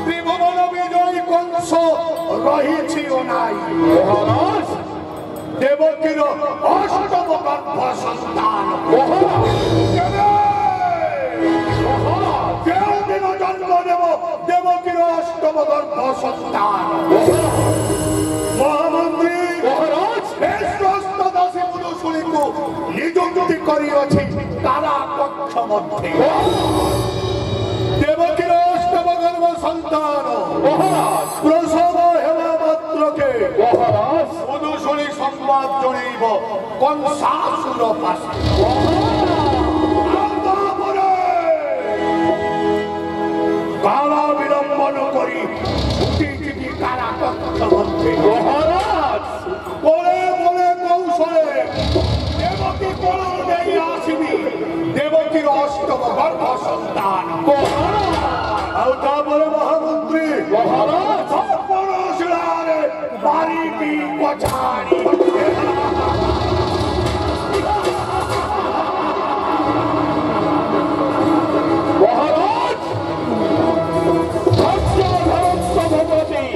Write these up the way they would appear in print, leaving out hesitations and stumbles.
ত্রিভুবন বিজয়ী কংস রহিছিল নাই মহারাজ দেবকীর অষ্টম গর্ভ সন্তান কেউ দিন জন্ম দেব দেবকীর অষ্টম গর্ভ সন্তান মহামন্ত্রী মহারাজ শ্রেষ্ঠ দাসী পুরুষগুলিକୁ নিযুক্তি করিଅছি কারা কক্ষ মধ্যে দেবকীর অষ্টম গর্ভ সন্তান মহারাজ প্রসব হেবা মাত্রকে মহারাজ পুরুষগুলি সংবাদ জনাইব কংসাসুর পাশে কারা বিলম্বন করি ছুটি কারা কক্ষ মধ্যে মহারাজ বলে বলে কৌশলে দেবকী কোল নেই আসিবি দেবকীর অষ্টম গর্ভ সন্তান আর তারপরে মহামন্ত্রী মহারাজ পরশুরারে বাড়িটি পছাড়ি মহারাজ ধৈর্য ধরন্ত ভূপতি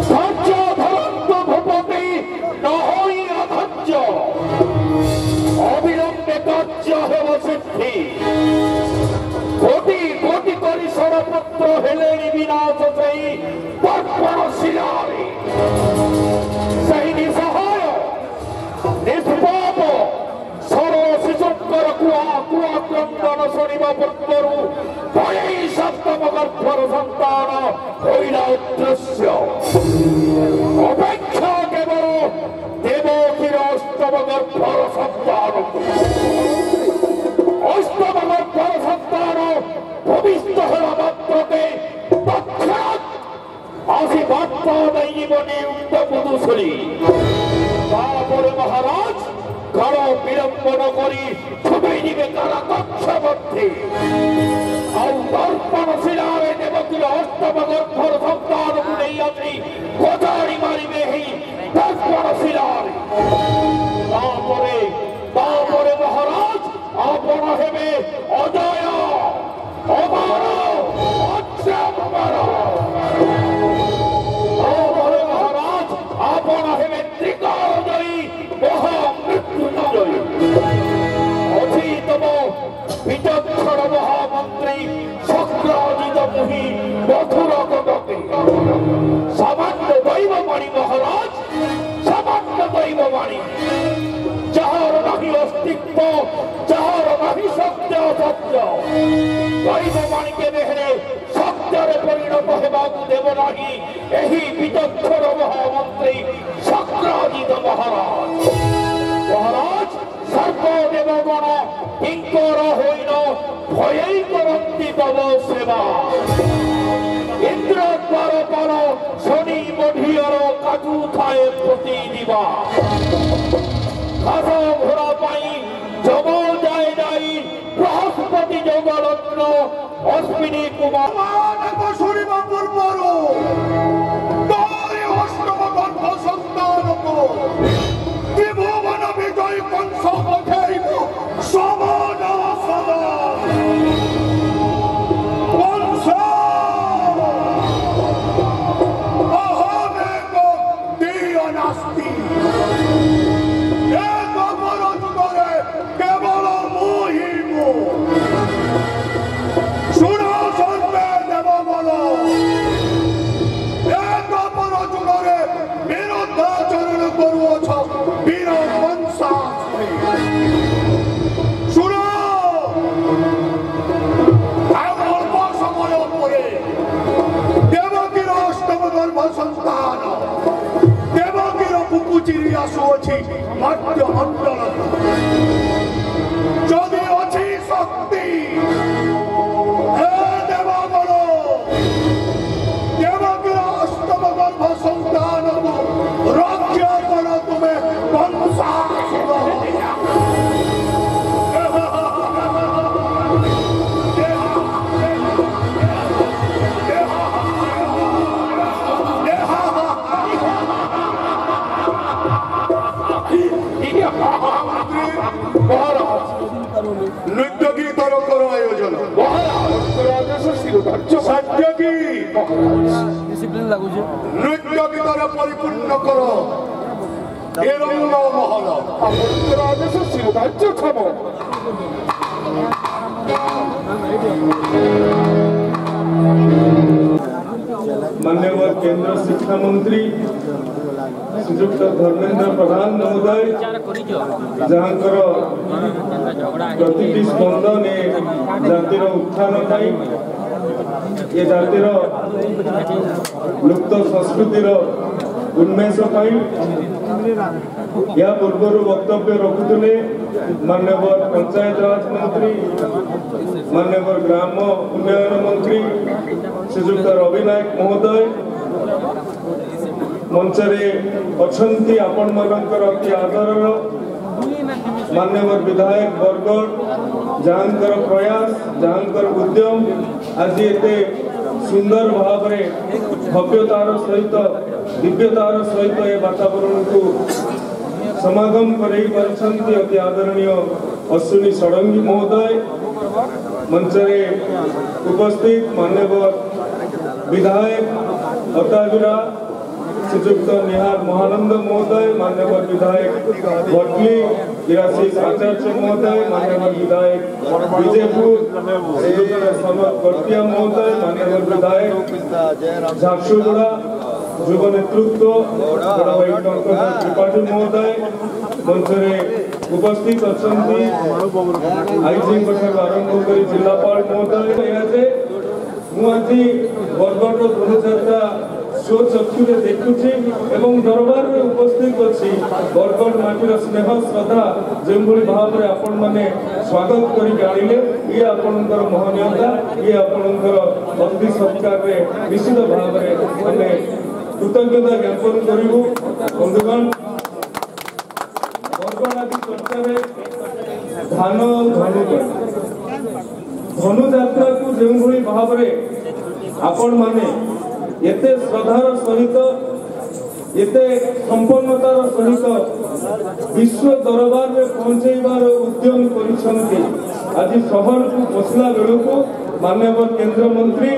ধৈর্য ধরন্ত ভূপতি নহই অধৈর্য অবিলম্বে কার্য হেব সিদ্ধি কোটি কোটি করি সরপুত্র হেলেনি বিনাশ সেই পর্বণ শিলারে সেই নিসহায় নিষ্পাপ সরল শিশুঙ্কর কুয়া কুয়া ক্রন্দন শনিব পুত্রু ভয়েই সপ্তম গর্ভর সন্তান হইল অদৃশ্য অপেক্ষা কেবল দেবকীর অষ্টম গর্ভর সন্তান অষ্টম গর্ভর সন্তান ভবিষ্য হওয়া মাত্রকে তৎক্ষণাৎ আসি বার্তা দেব নিযুক্ত পুরুষগুলি তারপরে মহারাজ কার বিলম্বন করি ছুটে নিবে তারা কক্ষ মধ্যে ଆଉ ଦର୍ପଣ ଶିଳାରେ ଦେବକୀର ଅଷ୍ଟମ ଗର୍ଭର ସନ୍ତାନ ନେଇ ଆସି କଚାଡ଼ି ମାରିବେ ଏହି ଦର୍ପଣ ଶିଳାରେ ତାପରେ ମହାରାଜ ଆପଣ ହେବେ ଅଜୟ ଅମର ଅକ୍ଷମର ତାପରେ ମହାରାଜ ଆପଣ ହେବେ ତ୍ରିକାଳଜୟୀ ମହାମୃତ୍ୟୁଞ୍ଜୟୀ ଅଛି ତମ বিচক্ষণ মহামন্ত্রী শক্রাজিত মুহি মধুর কটকে সামান্য দৈববাণী মহারাজ সামান্য দৈববাণী যাহার নাহি অস্তিত্ব যাহার নাহি সত্য অসত্য দৈববাণীকে দেহরে সত্যরে পরিণত হেবাকু দেব নাহি এই বিচক্ষণ মহামন্ত্রী শক্রাজিত মহারাজ মহারাজ সর্বদেবগণ কিঙ্কর হইল ভয়েই করন্তি তব সেবা ইন্দ্র দ্বারপাল শনি মঢিয়র কাটু খায়ে প্রতি দিবা ঘাস ঘোড়া পাই যম যায় যাই বৃহস্পতি যোগরত্ন অশ্বিনী কুমার শুনিব পূর্বরু তোরে অষ্টম গর্ভ সন্তানকু ত্রিভুবন বিজয় কংস পঠাইব সমাজ সদা কংস অহমেক দিয় নাস্তি এক অপরাধ করে কেবল মোহিব শুনো সন্ধ্যে দেবগণ এক অপরাধ করে বিরুদ্ধাচরণ করুছ বীর বংশাশ্রী শুনো আর অল্প সময় পরে দেবকীর অষ্টম গর্ভ সন্তান দেবকীর বুকু চিরি আসুଅছি মধ্য মণ্ডল যদি অছি শক্তি হে দেবগণ দেবকীর অষ্টম গর্ভ সন্তানକୁ রক্ষা কর তুমি বংশাসুর Yeah. নৃত্য গীতরে পরিপূর্ণ করো এ রঙ্গ মহল। ଆପଣଙ୍କର ଆଦେଶ ଶିରୋଧାର୍ଯ୍ୟ ଥବ। माननीय केंद्र शिक्षा मंत्री श्रीयुक्त धर्मेंद्र प्रधान महोदय जहाँकर प्रतिटी स्पंदन ए जातिर उत्थान ये जातिर लुप्त संस्कृतिर उन्मेष या पूर्व वक्तव्य रखुले माननीय पंचायत राज मंत्री माननीय ग्राम उन्नयन मंत्री श्रीयुक्त रवि नायक महोदय मंचरे अच्छी आपण मानकर अति आदर माननीय विधायक बरगढ़ जहाँकर प्रयास जहाँकर उद्यम आज एते सुंदर भाव में भव्यतार सहित दिव्यतार सहित ए वातावरण को समागम करई परिछंती अति आदरणीय अश्विनी षडंगी महोदय मंचरे उपस्थित माननीय विधायक अताविरा श्रीयुक्त निहार महानंद महोदय माननीय विधायक भटली इराशिष आचार्य महोदय माननीय विधायक विजयपुर श्रीयुक्त समर गटिया महोदय माननीय विधायक झारसुगुड़ा युव नेतृत्व बड़ा भाई त्रिपाठी महोदय मंचरे उपस्थित अच्छा आईजी आरंभ कर जिलापाल महोदय मुझे बरगढ़ धनुजात्रा शो चक्षु देखुची एवं दरबार में उपस्थित अच्छी बरगढ़ माटीर स्नेह श्रद्धा जो भाव में आपण मैंने स्वागत करें ये आपणकर महनीयता ये आपणकर अति सत्कार निश्चित भाव में आम कृतज्ञता ज्ञापन करूँ। बंधुगण बरगढ़ आदि चर्चा धान धनुजात्रा को जो भाव में आपण माने एते श्रद्धार सहित एते संपन्नतार सहित विश्व दरबार में पहुंचाइबार उद्यम करिसंती। आज शहर को पसला बेलू को माननीय केंद्र मंत्री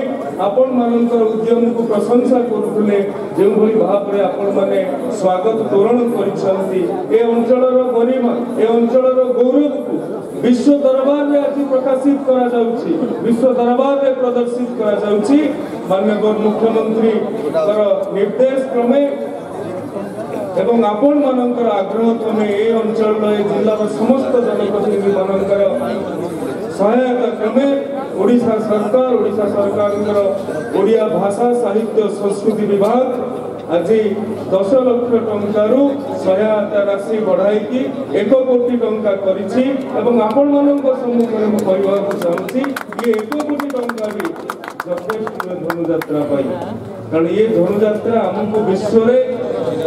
आपण मानकर उद्यम को प्रशंसा करुले जो भाव में आपण माने स्वागत तोरण करिसंती। ए अंचलर गरिमा ए अंचलर गौरव को विश्व दरबार में आज प्रकाशित करा जाउछि विश्व दरबार में प्रदर्शित करा जाउछि। माननीय मुख्यमंत्री निर्देश क्रमे एवं आपण मानकर आग्रह क्रमे ए अंचल जिलार समस्त जनप्रतिनिधि मानकर सहायता क्रमे ओडिशा सरकार ओडिया भाषा साहित्य संस्कृति विभाग आज 10 लाख टंकारु सहायता राशि बढ़ाई 1 कोटी टंका करिछि एवं आपण मानक सम्मुखरे मु कहबा चाहूछि ये 1 कोटी टंका भी यथेष्ट धनुजात्रा कारण ये धनुजात्रा आमको विश्व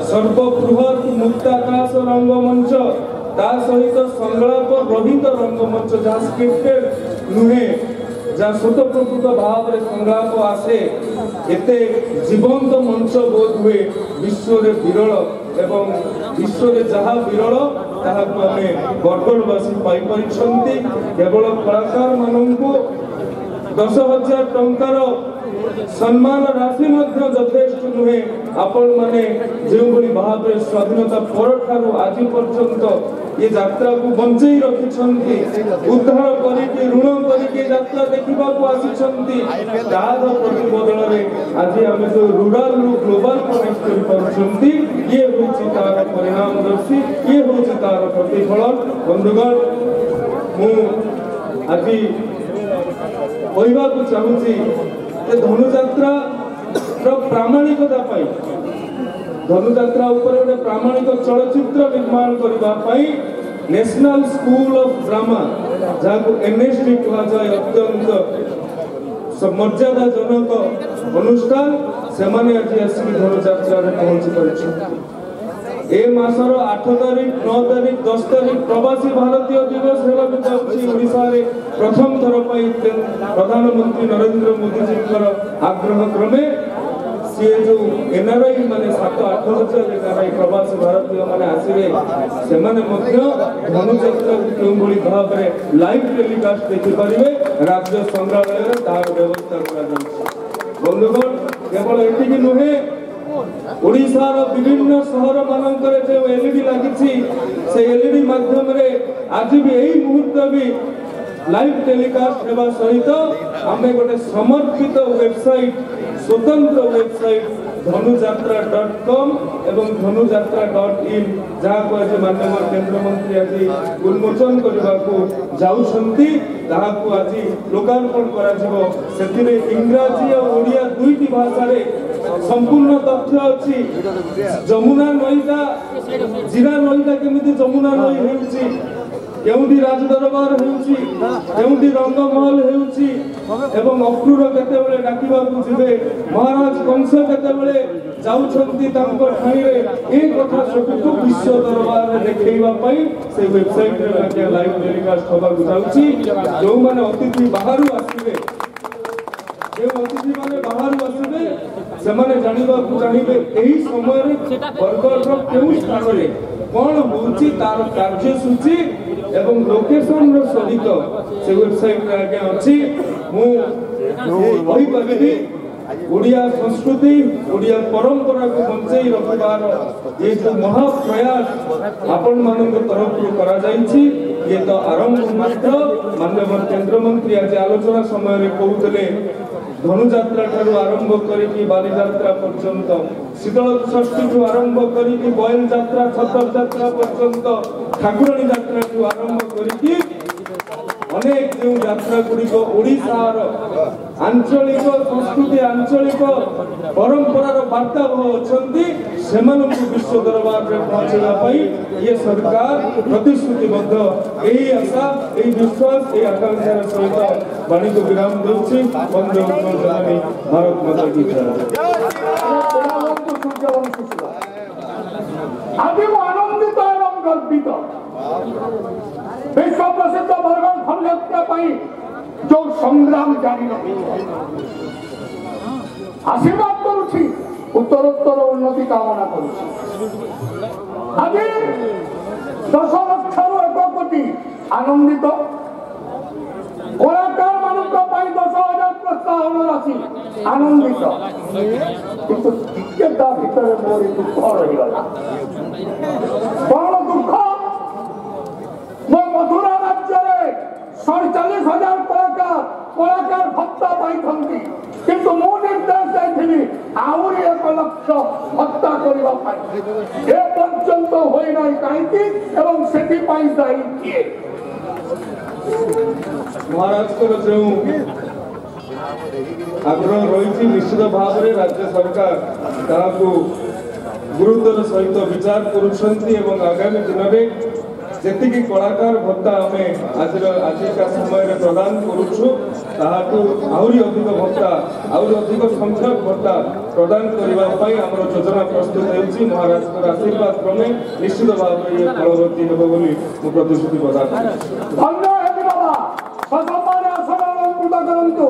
सर्वबृहत मुक्ताकाश रंगमंच ता सहित संलाप रहित रंगमंच जहाँ स्क्रिप्टेड नुहे जहाँ स्वतःप्रकृत भाव में संलाप आसे एते जीवंत मंच बोध हुए विश्व विरल एवं विश्व जहाँ विरल ताहाको आमे बरगढ़वासी पाई परिछंती। केवल कलाकार माननकु 10,000 टंकार सम्मान राशि यथेष्ट नुहे आपण माने जो भाव में स्वाधीनता पर आज पर्यंत ये यात्रा को बंचई रखिछंती उद्धार करके ऋण करके यात्रा देखा आसी प्रतिबदल में आज आम जो रूराल रु ग्लोबल कनेक्ट कर ये हूँ तार परिणाम दर्शी ये हूँ तार प्रतिफलन। बंधुगण मु आज कहवाक चाहूँगी धनुजात्रा प्रामाणिकता धनुजात्रा उपरे गोटे प्रामाणिक चलचित्र निर्माण करने नेशनल स्कूल ऑफ ड्रामा जहाँ को NSD कहा जाए अत्यंत मर्यादाजनक अनुष्ठान से आज आसिक धनुजात्रा पहुंची पार ए मासर 8 तारीख 9 तारीख 10 तारीख प्रवासी भारतीय दिवस ओडिशा रे प्रथम थर प्रधानमंत्री नरेंद्र मोदी जी आग्रह क्रमे सी जो एनआरआई माने 7-8 हजार एनआरआई प्रवासी भारतीय माने आसिबे से माने मध्य धनुजात्रा को भाव में लाइव टेलीकास्ट देखि परिबे राज्य संग्रहालय तार व्यवस्था करा जाउछि। बंधुगण केवल एतिकी नुहे ओडिशार विभिन्न सहर मानकर जो एलईडी लगी से एलईडी माध्यम रे आज भी यही मुहूर्त भी लाइव टेलीकास्ट होगा सहित आम गोटे समर्पित वेबसाइट स्वतंत्र वेबसाइट धनुजात्रा.com एवं धनुजात्रा.in जहाँ को आज माननीय केंद्र मंत्री आज उन्मोचन करने को जाउछंती जहाँ को आज लोकार्पण करा से इंग्राजी और ओडिया दुईटी भाषा रे संपूर्ण तथ्य अच्छी जमुना नईटा जीरा नईटा केमिति जमुना नई हेउची केउंटी राजदरबार हेउची केउंटी रंगमहल हेउची एवं अक्रूर केतेबेले डाकिबा को जिबे महाराज कंस केतेबेले जाउछंती तांको ठाई रे ए कथा सबको विश्व दरबार रे देखैबा पई से वेबसाइट रे लागे लाइव टेलीकास्ट होबा जाउची जो माने अतिथि बाहरु आसीबे जे अतिथि माने बाहरु आसीबे से माने जानिबा को चाहिबे एही समय रे बरगढ़ रो केउ स्थान रे कोन होउची तार कार्यसूची एवं लोकेशन रो सहित से वेबसाइट रे आगे अछि मु ओही परबे ओडिया संस्कृति ओडिया परंपरा को बंचई रखबार ये जो महाप्रयास आपण मानक तरफ करा जाईछि ये तो आरंभ मात्र माननीय केंद्र मंत्री आज आलोचना समय रे कहउतले धनुजात्रा ठारू आरंभ करी बाली यात्रा पर्यंत शीतल षष्ठी ठू आरंभ करी बयल यात्रा छतर यात्रा पर्यंत ठाकुराणी यात्रा ठू आरंभ करी अनेक जो यात्रा गुड़िक ओडिशार आंचलिक संस्कृति आंचलिक परंपरार वार्ताबह अच्छी से विश्व दरबार में पहुंचेगा ये सरकार प्रतिश्रुतिबद्ध यही आशा यही विश्वास यही आकांक्षार सहित वाणी को विराम दूसरी वंदे उत्कल जननी भारत माता की जय। आनंदित एवं गर्वित विश्व प्रसिद्ध बरगढ़ धनुजात्रा जो संग्राम जारी आशीर्वाद करुछि उत्तरोत्तर उन्नति कामना करुछि आज 10 लक्ष रु 1 कोटी आनंदित कलाकार मानक 10,000 प्रोत्साहन राशि आनंदित किंतु टिकेटा भितर मोर दुख रहीगला कौन दुख मो मथुरा राज्य रे 47,000 कलाकार भत्ता पाई किंतु मो निर्देश जाइथिली आउरी 1 लक्ष भत्ता करिबा पाई ए पर्यंत होई नै काईकी एवं सेठी पाई दाई किए महाराज को जो आग्रह रही निश्चित भाव में राज्य सरकार ताकू गुरुतर सहित विचार करुछंती एवं आगामी दिन में जेतिकी कलाकार भत्ता आम आजिका समय प्रदान करुछु ताहाकू आहुरी अधिक भत्ता आहुरी अधिक संख्यक भत्ता प्रदान करने आम योजना प्रस्तुत होती महाराज आशीर्वाद क्रमे निश्चित भाव में ये फलवती होब बोली मु प्रतिश्रुति प्रदान करंतु